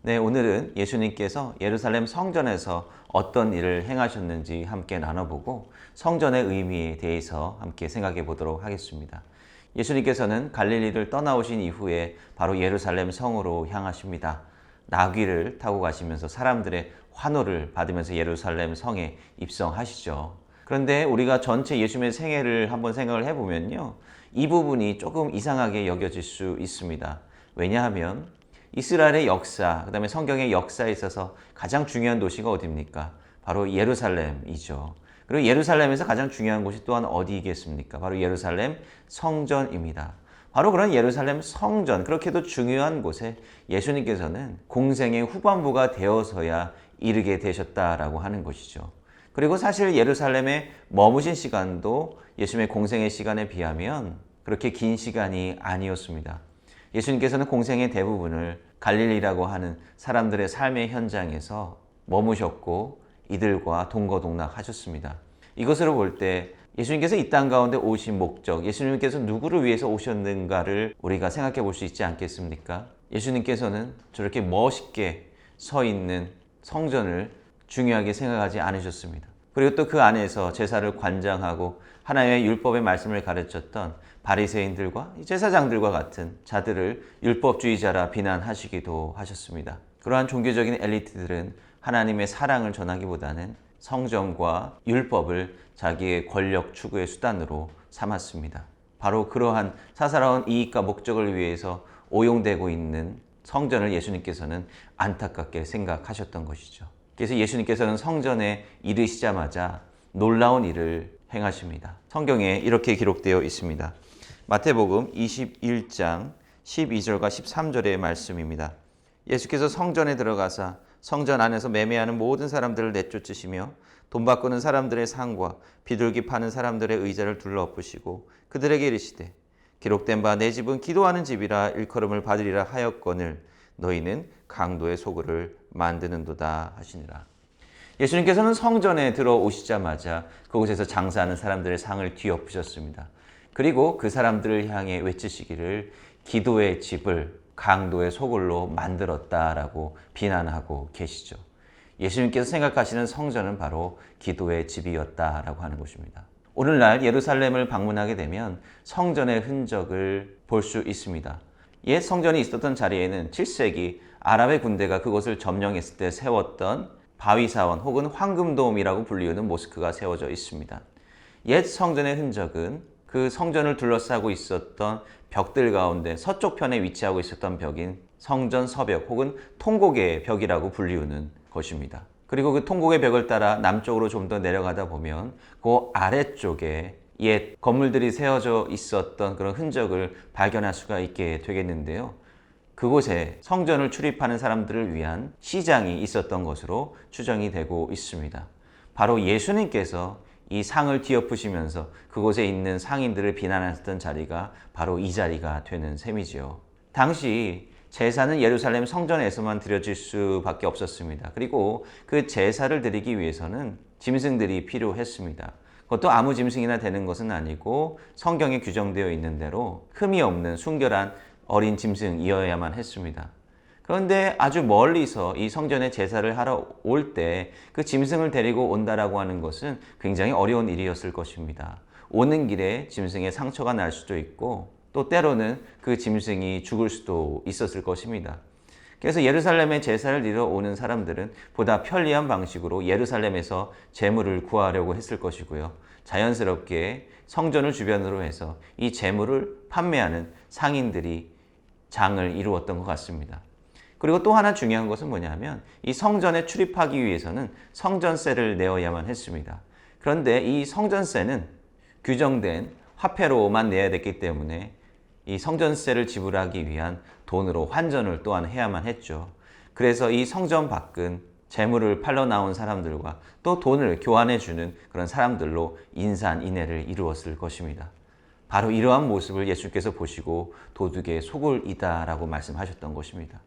네, 오늘은 예수님께서 예루살렘 성전에서 어떤 일을 행하셨는지 함께 나눠보고 성전의 의미에 대해서 함께 생각해 보도록 하겠습니다. 예수님께서는 갈릴리를 떠나오신 이후에 바로 예루살렘 성으로 향하십니다. 나귀를 타고 가시면서 사람들의 환호를 받으면서 예루살렘 성에 입성하시죠. 그런데 우리가 전체 예수님의 생애를 한번 생각을 해보면요, 이 부분이 조금 이상하게 여겨질 수 있습니다. 왜냐하면 이스라엘의 역사, 그 다음에 성경의 역사에 있어서 가장 중요한 도시가 어디입니까? 바로 예루살렘이죠. 그리고 예루살렘에서 가장 중요한 곳이 또한 어디이겠습니까? 바로 예루살렘 성전입니다. 바로 그런 예루살렘 성전, 그렇게도 중요한 곳에 예수님께서는 공생의 후반부가 되어서야 이르게 되셨다라고 하는 것이죠. 그리고 사실 예루살렘에 머무신 시간도 예수님의 공생의 시간에 비하면 그렇게 긴 시간이 아니었습니다. 예수님께서는 공생의 대부분을 갈릴리라고 하는 사람들의 삶의 현장에서 머무셨고 이들과 동거동락하셨습니다. 이것으로 볼 때 예수님께서 이 땅 가운데 오신 목적, 예수님께서 누구를 위해서 오셨는가를 우리가 생각해 볼 수 있지 않겠습니까? 예수님께서는 저렇게 멋있게 서 있는 성전을 중요하게 생각하지 않으셨습니다. 그리고 또 그 안에서 제사를 관장하고 하나님의 율법의 말씀을 가르쳤던 바리새인들과 제사장들과 같은 자들을 율법주의자라 비난하시기도 하셨습니다. 그러한 종교적인 엘리트들은 하나님의 사랑을 전하기보다는 성전과 율법을 자기의 권력 추구의 수단으로 삼았습니다. 바로 그러한 사사로운 이익과 목적을 위해서 오용되고 있는 성전을 예수님께서는 안타깝게 생각하셨던 것이죠. 그래서 예수님께서는 성전에 이르시자마자 놀라운 일을 행하십니다. 성경에 이렇게 기록되어 있습니다. 마태복음 21장 12절과 13절의 말씀입니다. 예수께서 성전에 들어가사 성전 안에서 매매하는 모든 사람들을 내쫓으시며 돈 바꾸는 사람들의 상과 비둘기 파는 사람들의 의자를 둘러엎으시고 그들에게 이르시되 기록된 바 내 집은 기도하는 집이라 일컬음을 받으리라 하였거늘 너희는 강도의 소굴을 만드는도다 하시니라. 예수님께서는 성전에 들어오시자마자 그곳에서 장사하는 사람들의 상을 뒤엎으셨습니다. 그리고 그 사람들을 향해 외치시기를 기도의 집을 강도의 소굴로 만들었다라고 비난하고 계시죠. 예수님께서 생각하시는 성전은 바로 기도의 집이었다라고 하는 것입니다. 오늘날 예루살렘을 방문하게 되면 성전의 흔적을 볼 수 있습니다. 옛 성전이 있었던 자리에는 7세기 아랍의 군대가 그곳을 점령했을 때 세웠던 바위사원 혹은 황금돔이라고 불리우는 모스크가 세워져 있습니다. 옛 성전의 흔적은 그 성전을 둘러싸고 있었던 벽들 가운데 서쪽 편에 위치하고 있었던 벽인 성전 서벽 혹은 통곡의 벽이라고 불리우는 것입니다. 그리고 그 통곡의 벽을 따라 남쪽으로 좀 더 내려가다 보면 그 아래쪽에 옛 건물들이 세워져 있었던 그런 흔적을 발견할 수가 있게 되겠는데요. 그곳에 성전을 출입하는 사람들을 위한 시장이 있었던 것으로 추정이 되고 있습니다. 바로 예수님께서 이 상을 뒤엎으시면서 그곳에 있는 상인들을 비난하셨던 자리가 바로 이 자리가 되는 셈이지요. 당시 제사는 예루살렘 성전에서만 드려질 수밖에 없었습니다. 그리고 그 제사를 드리기 위해서는 짐승들이 필요했습니다. 그것도 아무 짐승이나 되는 것은 아니고 성경에 규정되어 있는 대로 흠이 없는 순결한 어린 짐승이어야만 했습니다. 그런데 아주 멀리서 이 성전에 제사를 하러 올 때 그 짐승을 데리고 온다라고 하는 것은 굉장히 어려운 일이었을 것입니다. 오는 길에 짐승에 상처가 날 수도 있고 또 때로는 그 짐승이 죽을 수도 있었을 것입니다. 그래서 예루살렘에 제사를 드리러 오는 사람들은 보다 편리한 방식으로 예루살렘에서 제물을 구하려고 했을 것이고요. 자연스럽게 성전을 주변으로 해서 이 제물을 판매하는 상인들이 장을 이루었던 것 같습니다. 그리고 또 하나 중요한 것은 뭐냐면 이 성전에 출입하기 위해서는 성전세를 내어야만 했습니다. 그런데 이 성전세는 규정된 화폐로만 내야 됐기 때문에 이 성전세를 지불하기 위한 돈으로 환전을 또한 해야만 했죠. 그래서 이 성전 밖은 재물을 팔러 나온 사람들과 또 돈을 교환해 주는 그런 사람들로 인산인해를 이루었을 것입니다. 바로 이러한 모습을 예수께서 보시고 도둑의 소굴이다라고 말씀하셨던 것입니다.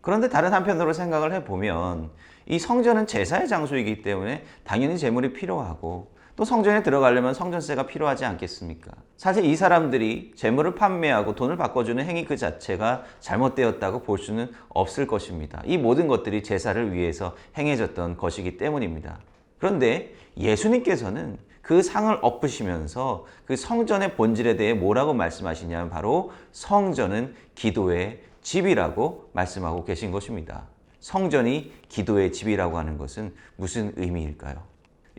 그런데 다른 한편으로 생각을 해보면 이 성전은 제사의 장소이기 때문에 당연히 제물이 필요하고 또 성전에 들어가려면 성전세가 필요하지 않겠습니까? 사실 이 사람들이 재물을 판매하고 돈을 바꿔주는 행위 그 자체가 잘못되었다고 볼 수는 없을 것입니다. 이 모든 것들이 제사를 위해서 행해졌던 것이기 때문입니다. 그런데 예수님께서는 그 상을 엎으시면서 그 성전의 본질에 대해 뭐라고 말씀하시냐면 바로 성전은 기도의 집이라고 말씀하고 계신 것입니다. 성전이 기도의 집이라고 하는 것은 무슨 의미일까요?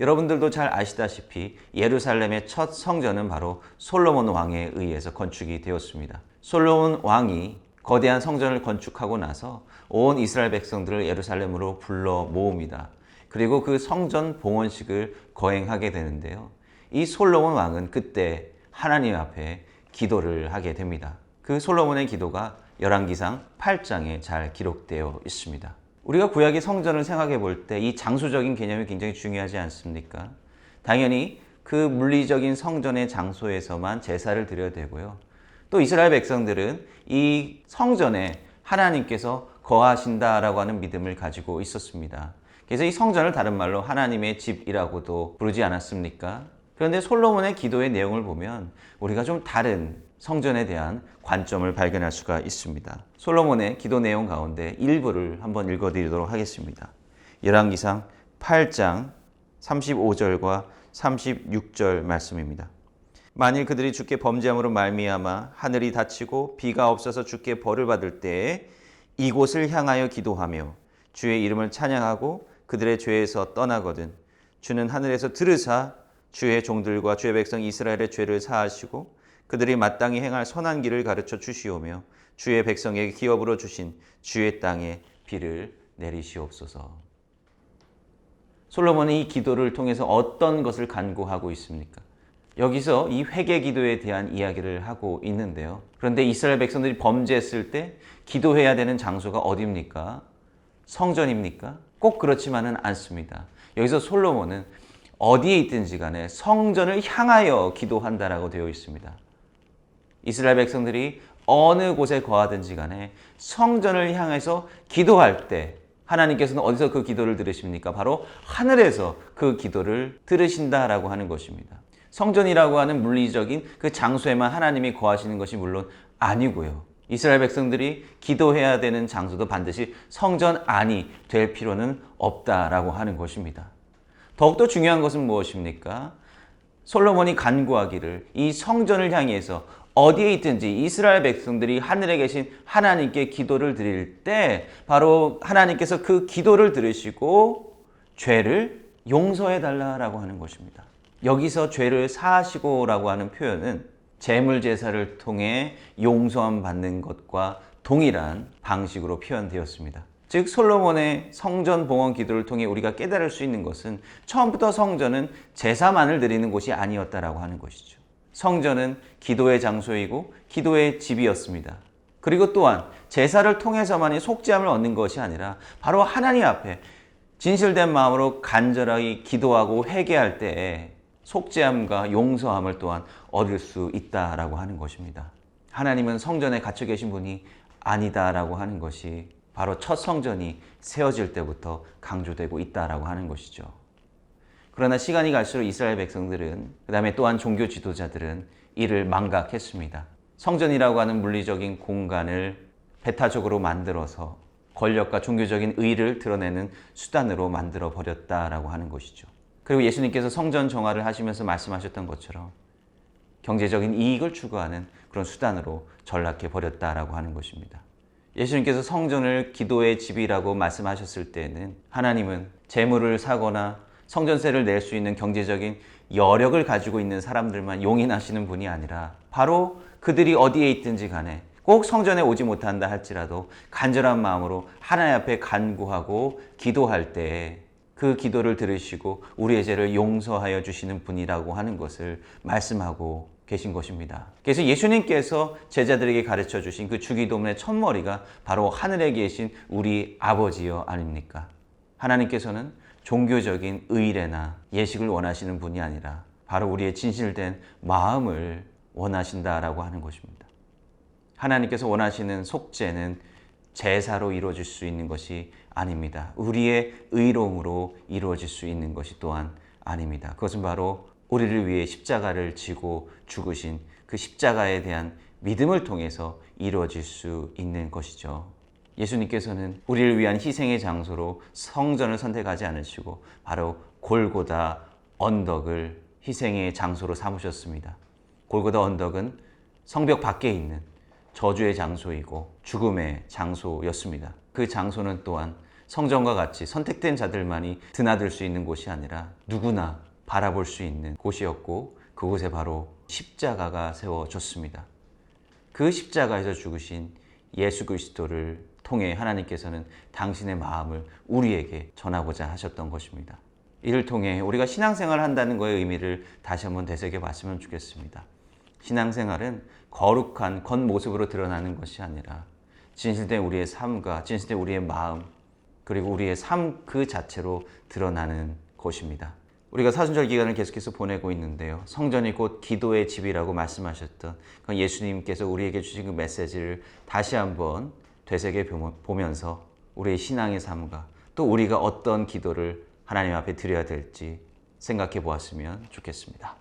여러분들도 잘 아시다시피 예루살렘의 첫 성전은 바로 솔로몬 왕에 의해서 건축이 되었습니다. 솔로몬 왕이 거대한 성전을 건축하고 나서 온 이스라엘 백성들을 예루살렘으로 불러 모읍니다. 그리고 그 성전 봉헌식을 거행하게 되는데요. 이 솔로몬 왕은 그때 하나님 앞에 기도를 하게 됩니다. 그 솔로몬의 기도가 열왕기상 8장에 잘 기록되어 있습니다. 우리가 구약의 성전을 생각해 볼 때 이 장소적인 개념이 굉장히 중요하지 않습니까? 당연히 그 물리적인 성전의 장소에서만 제사를 드려야 되고요. 또 이스라엘 백성들은 이 성전에 하나님께서 거하신다라고 하는 믿음을 가지고 있었습니다. 그래서 이 성전을 다른 말로 하나님의 집이라고도 부르지 않았습니까? 그런데 솔로몬의 기도의 내용을 보면 우리가 좀 다른 성전에 대한 관점을 발견할 수가 있습니다. 솔로몬의 기도 내용 가운데 일부를 한번 읽어드리도록 하겠습니다. 열왕기상 8장 35절과 36절 말씀입니다. 만일 그들이 주께 범죄함으로 말미암아 하늘이 닫히고 비가 없어서 주께 벌을 받을 때에 이곳을 향하여 기도하며 주의 이름을 찬양하고 그들의 죄에서 떠나거든 주는 하늘에서 들으사 주의 종들과 주의 백성 이스라엘의 죄를 사하시고 그들이 마땅히 행할 선한 길을 가르쳐 주시오며 주의 백성에게 기업으로 주신 주의 땅에 비를 내리시옵소서. 솔로몬이 이 기도를 통해서 어떤 것을 간구하고 있습니까? 여기서 이 회개 기도에 대한 이야기를 하고 있는데요. 그런데 이스라엘 백성들이 범죄했을 때 기도해야 되는 장소가 어디입니까? 성전입니까? 꼭 그렇지만은 않습니다. 여기서 솔로몬은 어디에 있든지 간에 성전을 향하여 기도한다라고 되어 있습니다. 이스라엘 백성들이 어느 곳에 거하든지 간에 성전을 향해서 기도할 때 하나님께서는 어디서 그 기도를 들으십니까? 바로 하늘에서 그 기도를 들으신다라고 하는 것입니다. 성전이라고 하는 물리적인 그 장소에만 하나님이 거하시는 것이 물론 아니고요. 이스라엘 백성들이 기도해야 되는 장소도 반드시 성전 안이 될 필요는 없다라고 하는 것입니다. 더욱더 중요한 것은 무엇입니까? 솔로몬이 간구하기를 이 성전을 향해서 어디에 있든지 이스라엘 백성들이 하늘에 계신 하나님께 기도를 드릴 때 바로 하나님께서 그 기도를 들으시고 죄를 용서해 달라라고 하는 것입니다. 여기서 죄를 사하시고라고 하는 표현은 제물 제사를 통해 용서함 받는 것과 동일한 방식으로 표현되었습니다. 즉 솔로몬의 성전 봉헌 기도를 통해 우리가 깨달을 수 있는 것은 처음부터 성전은 제사만을 드리는 곳이 아니었다라고 하는 것이죠. 성전은 기도의 장소이고 기도의 집이었습니다. 그리고 또한 제사를 통해서만이 속죄함을 얻는 것이 아니라 바로 하나님 앞에 진실된 마음으로 간절하게 기도하고 회개할 때에 속죄함과 용서함을 또한 얻을 수 있다라고 하는 것입니다. 하나님은 성전에 갇혀 계신 분이 아니다라고 하는 것이 바로 첫 성전이 세워질 때부터 강조되고 있다라고 하는 것이죠. 그러나 시간이 갈수록 이스라엘 백성들은 그 다음에 또한 종교 지도자들은 이를 망각했습니다. 성전이라고 하는 물리적인 공간을 배타적으로 만들어서 권력과 종교적인 의의를 드러내는 수단으로 만들어 버렸다라고 하는 것이죠. 그리고 예수님께서 성전 정화를 하시면서 말씀하셨던 것처럼 경제적인 이익을 추구하는 그런 수단으로 전락해 버렸다라고 하는 것입니다. 예수님께서 성전을 기도의 집이라고 말씀하셨을 때에는 하나님은 재물을 사거나 성전세를 낼 수 있는 경제적인 여력을 가지고 있는 사람들만 용인하시는 분이 아니라 바로 그들이 어디에 있든지 간에 꼭 성전에 오지 못한다 할지라도 간절한 마음으로 하나님 앞에 간구하고 기도할 때 그 기도를 들으시고 우리의 죄를 용서하여 주시는 분이라고 하는 것을 말씀하고 계신 것입니다. 그래서 예수님께서 제자들에게 가르쳐 주신 그 주기도문의 첫머리가 바로 하늘에 계신 우리 아버지여 아닙니까? 하나님께서는 종교적인 의례나 예식을 원하시는 분이 아니라 바로 우리의 진실된 마음을 원하신다라고 하는 것입니다. 하나님께서 원하시는 속죄는 제사로 이루어질 수 있는 것이 아닙니다. 우리의 의로움으로 이루어질 수 있는 것이 또한 아닙니다. 그것은 바로 우리를 위해 십자가를 지고 죽으신 그 십자가에 대한 믿음을 통해서 이루어질 수 있는 것이죠. 예수님께서는 우리를 위한 희생의 장소로 성전을 선택하지 않으시고 바로 골고다 언덕을 희생의 장소로 삼으셨습니다. 골고다 언덕은 성벽 밖에 있는 저주의 장소이고 죽음의 장소였습니다. 그 장소는 또한 성전과 같이 선택된 자들만이 드나들 수 있는 곳이 아니라 누구나 바라볼 수 있는 곳이었고 그곳에 바로 십자가가 세워졌습니다. 그 십자가에서 죽으신 예수 그리스도를 통해 하나님께서는 당신의 마음을 우리에게 전하고자 하셨던 것입니다. 이를 통해 우리가 신앙생활을 한다는 것의 의미를 다시 한번 되새겨 봤으면 좋겠습니다. 신앙생활은 거룩한 겉모습으로 드러나는 것이 아니라 진실된 우리의 삶과 진실된 우리의 마음 그리고 우리의 삶 그 자체로 드러나는 것입니다. 우리가 사순절 기간을 계속해서 보내고 있는데요. 성전이 곧 기도의 집이라고 말씀하셨던 예수님께서 우리에게 주신 그 메시지를 다시 한번 되새겨 보면서 우리의 신앙의 삶과 또 우리가 어떤 기도를 하나님 앞에 드려야 될지 생각해 보았으면 좋겠습니다.